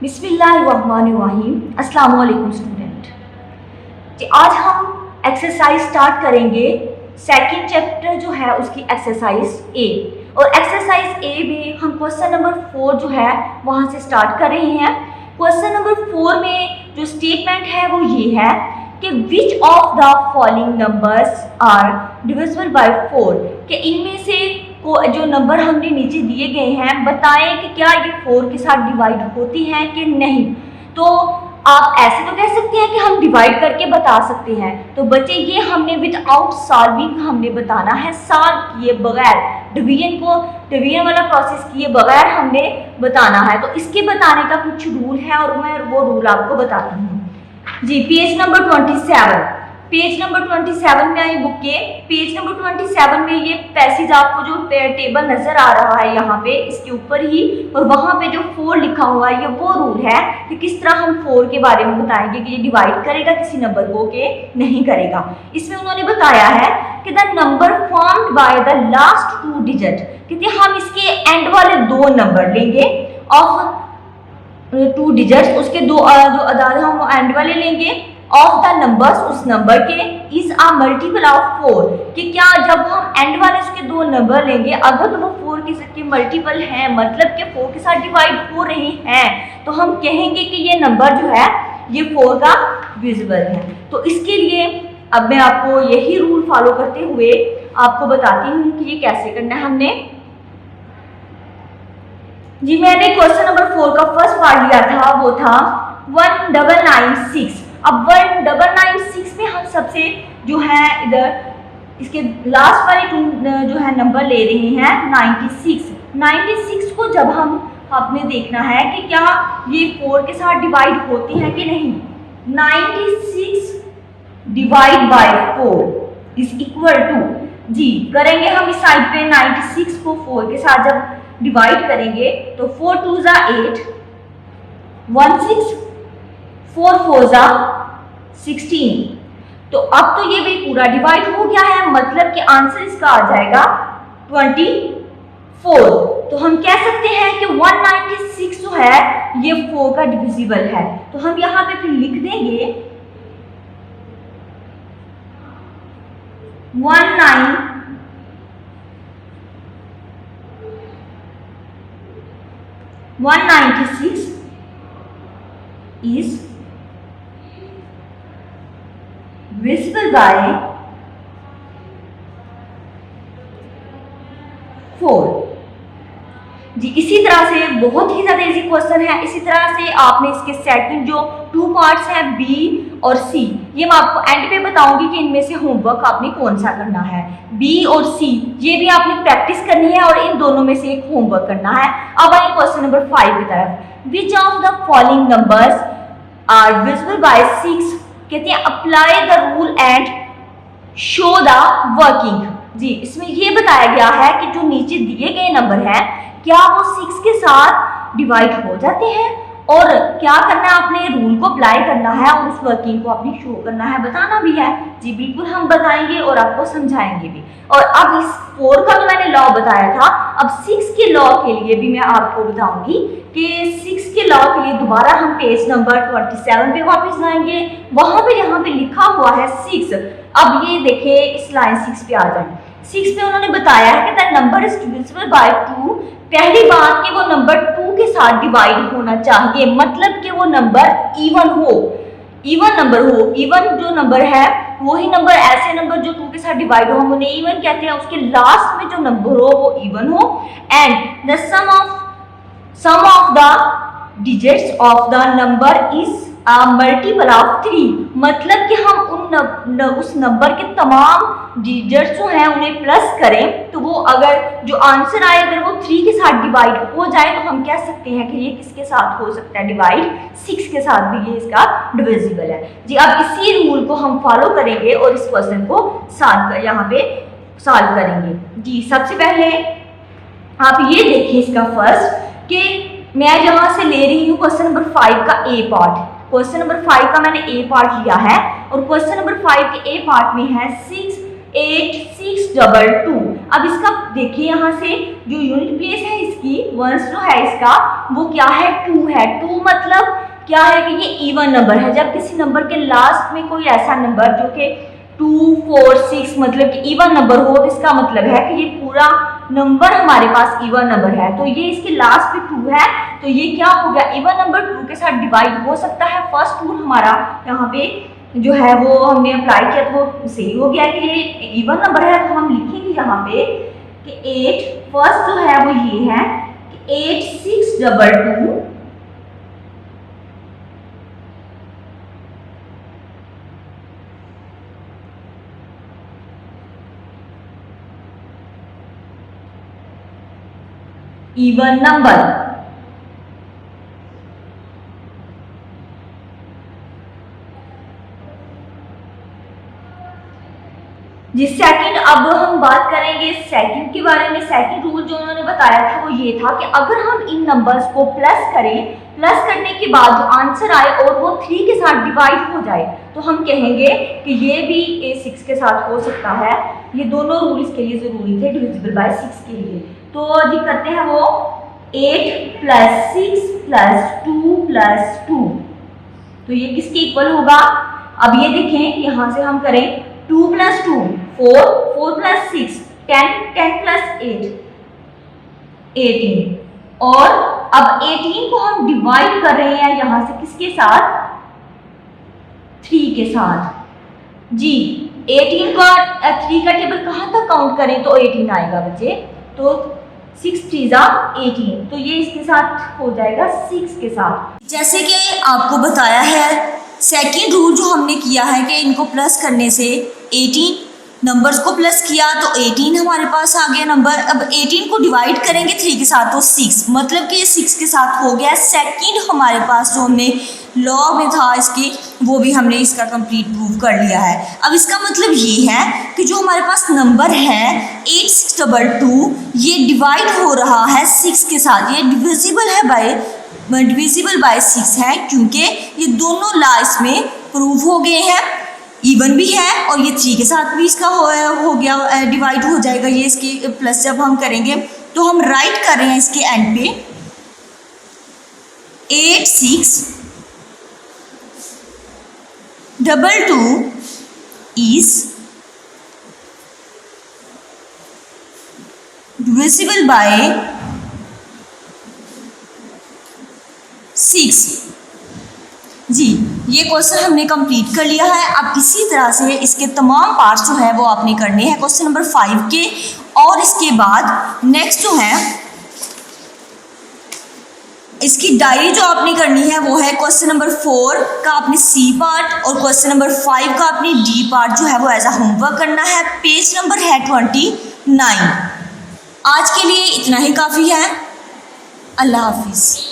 बिस्मिल्लाहिर्रहमानिर्रहीम। अस्सलाम वालेकुम स्टूडेंट। आज हम एक्सरसाइज स्टार्ट करेंगे। सेकंड चैप्टर जो है उसकी एक्सरसाइज ए, और एक्सरसाइज ए में हम क्वेश्चन नंबर 4 जो है वहाँ से स्टार्ट कर रहे हैं। क्वेश्चन नंबर 4 में जो स्टेटमेंट है वो ये है कि which of the following numbers are divisible by 4, कि इनमें से को जो नंबर हमने नीचे दिए गए हैं बताएं कि क्या ये 4 के साथ डिवाइड होती हैं कि नहीं। तो आप ऐसे तो कह सकते हैं कि हम डिवाइड करके बता सकते हैं। तो बच्चे ये हमने विदाउट सॉल्विंग हमने बताना है, सॉल्व किए बगैर, डिवीजन वाला प्रोसेस किए बगैर हमने बताना है। तो इसके बताने का कुछ रूल है और मैं वो रूल आपको बताती हूँ जी। पेज नंबर 27 में आई बुक के पेज नंबर 27 में ये पैसेज आपको जो टेबल नजर आ रहा है यहाँ पे इसके ऊपर ही, और वहाँ पे जो 4 लिखा हुआ है ये वो रूल है कि किस तरह हम 4 के बारे में बताएंगे कि ये डिवाइड करेगा किसी नंबर को कि नहीं करेगा। इसमें उन्होंने बताया है कि the number formed by the last 2 digit, कहते हम इसके एंड वाले 2 नंबर लेंगे ऑफ 2 डिजिट्स, उसके जो अदाद हम एंड वाले लेंगे ऑफ द नंबर्स, उस नंबर के, इज अ मल्टीपल ऑफ 4, कि क्या जब हम एंड वाले उसके 2 नंबर लेंगे अगर तो वो 4 के मल्टीपल हैं, मतलब कि 4 के साथ डिवाइड हो रहे हैं, तो हम कहेंगे कि ये नंबर जो है ये 4 का डिविजिबल है। तो इसके लिए अब मैं आपको यही रूल फॉलो करते हुए आपको बताती हूँ कि ये कैसे करना है हमने जी। मैंने क्वेश्चन नंबर 4 का फर्स्ट पार्ट लिया था, वो था 1996। अब 1996 में हम सबसे जो है इधर इसके लास्ट वाले 2 जो है नंबर ले रहे हैं 96 को जब हम आपने देखना है कि क्या ये 4 के साथ डिवाइड होती है कि नहीं। 96 divide by 4 is equal to जी, करेंगे हम इस साइड पे 96 को 4 के साथ जब डिवाइड करेंगे तो 4 2 जा 8, 1 6, 4 4 जा 16। तो अब तो ये भी पूरा डिवाइड हो गया है, मतलब कि आंसर इसका आ जाएगा 24। तो हम कह सकते हैं कि 196 जो है ये 4 का डिविजिबल है। तो हम यहाँ पे फिर लिख देंगे 196 is divisible by 4 जी। इसी तरह से बहुत ही ज्यादा इजी क्वेश्चन है। इसी तरह से आपने इसके सेकंड जो 2 पार्ट्स हैं बी और सी, ये मैं आपको एंड पे बताऊंगी कि इनमें से होमवर्क आपने कौन सा करना है। बी और सी ये भी आपने प्रैक्टिस करनी है और इन दोनों में से एक होमवर्क करना है। अब आइए क्वेश्चन नंबर 5 की तरफ। Which of the following numbers are divisible by 6, कहते हैं apply the rule and show the working जी। इसमें ये बताया गया है कि जो नीचे दिए गए नंबर हैं क्या वो 6 के साथ डिवाइड हो जाते हैं, और क्या करना है आपने रूल को अप्लाई करना है और उस वर्किंग को आपने शो करना है, बताना भी है जी। बिल्कुल हम बताएंगे और आपको समझाएंगे भी। और अब इस 4 का जो मैंने लॉ बताया था, अब 6 के लॉ के लिए भी मैं आपको बताऊंगी कि 6 के लॉ के लिए दोबारा हम पेज नंबर 27 पे वापस जाएंगे। वहां पे यहाँ पे लिखा हुआ है 6। अब ये देखिए इस लाइन 6 पे आ जाए। 6 पे उन्होंने बताया है कि the number is divisible by 2। पहली बात कि वो नंबर 2 के साथ डिवाइड होना चाहिए, मतलब कि वो नंबर इवन हो, इवन नंबर हो। इवन जो नंबर है वही नंबर, ऐसे नंबर जो 2 के साथ डिवाइड हो हम उन्हें इवन कहते हैं। उसके लास्ट में जो नंबर हो वो इवन हो। And the sum of the digits of the number is a multiple of 3, मतलब कि हम उस नंबर के तमाम डिजिट्स जो हैं उन्हें प्लस करें तो वो अगर जो आंसर आए अगर वो 3 के साथ डिवाइड हो जाए तो हम कह सकते हैं कि ये किसके साथ हो सकता है डिवाइड, 6 के साथ भी ये इसका डिविजिबल है जी। अब इसी रूल को हम फॉलो करेंगे और इस क्वेश्चन को यहाँ पे सॉल्व करेंगे जी। सबसे पहले आप ये देखिए इसका फर्स्ट कि मैं यहाँ से ले रही हूँ क्वेश्चन नंबर 5 का ए पार्ट। क्वेश्चन नंबर 5 का मैंने ए पार्ट लिया है और क्वेश्चन नंबर 5 के ए पार्ट में है 6 8622। अब इसका देखिए यहाँ से जो यूनिट प्लेस है इसकी वंस जो है इसका वो क्या है 2 है। 2 मतलब क्या है कि ये इवन नंबर है। जब किसी नंबर के लास्ट में कोई ऐसा नंबर जो कि 2, 4, 6 मतलब कि इवन नंबर हो तो इसका मतलब है कि ये पूरा नंबर हमारे पास इवन नंबर है। तो ये इसके लास्ट पे 2 है तो ये क्या हो गया इवन नंबर 2 के साथ डिवाइड हो सकता है। फर्स्ट रूल हमारा यहाँ पे जो है वो हमने अप्लाई किया तो वो सही हो गया कि ये इवन नंबर है। तो हम लिखेंगे यहाँ पे कि 8 फर्स्ट जो है वो ये है कि 8622 इवन नंबर। जी सेकंड, अब हम बात करेंगे सेकंड के बारे में। सेकंड रूल जो उन्होंने बताया था वो ये था कि अगर हम इन नंबर्स को प्लस करें, प्लस करने के बाद जो आंसर आए और वो 3 के साथ डिवाइड हो जाए तो हम कहेंगे कि ये भी 6 के साथ हो सकता है। ये दोनों रूल इसके लिए जरूरी थे डिविजिबल बाय 6 के लिए। तो जी करते हैं वो 8 + 6 + 2 + 2 तो ये किसके इक्वल होगा। अब ये देखें यहाँ से हम करें 2 + 2 4, 4 + 6 10, 10 + 8 18 और अब 18 को हम डिवाइड कर रहे हैं यहाँ से किसके साथ 3 के साथ। जी 18 का 3 का टेबल कहाँ तक काउंट करें तो 18 आएगा बच्चे। तो 6 3 = 18 तो ये इसके साथ हो जाएगा 6 के साथ। जैसे कि आपको बताया है सेकंड रूल जो हमने किया है कि इनको प्लस करने से 18 नंबर्स को प्लस किया तो 18 हमारे पास आ गया नंबर। अब 18 को डिवाइड करेंगे 3 के साथ तो 6 मतलब कि ये 6 के साथ हो गया। सेकंड हमारे पास जो हमने लॉ में था इसके वो भी हमने इसका कंप्लीट प्रूव कर लिया है। अब इसका मतलब ये है कि जो हमारे पास नंबर है 8622 ये डिवाइड हो रहा है 6 के साथ। ये डिविजिबल बाय 6 है क्योंकि ये दोनों लॉ इसमें प्रूव हो गए हैं। इवन भी है और ये 3 के साथ भी इसका हो गया डिवाइड हो जाएगा। ये इसके प्लस जब हम करेंगे तो हम राइट कर रहे हैं इसके एंड पे 8622 is divisible by 6। जी ये क्वेश्चन हमने कंप्लीट कर लिया है। अब इसी तरह से इसके तमाम पार्ट्स जो है वो आपने करने हैं क्वेश्चन नंबर 5 के। और इसके बाद नेक्स्ट जो है इसकी डायरी जो आपने करनी है वो है क्वेश्चन नंबर 4 का आपने सी पार्ट और क्वेश्चन नंबर 5 का आपने डी पार्ट जो है वो एज अ होमवर्क करना है। पेज नंबर है 29। आज के लिए इतना ही काफ़ी है। अल्लाह हाफिज़।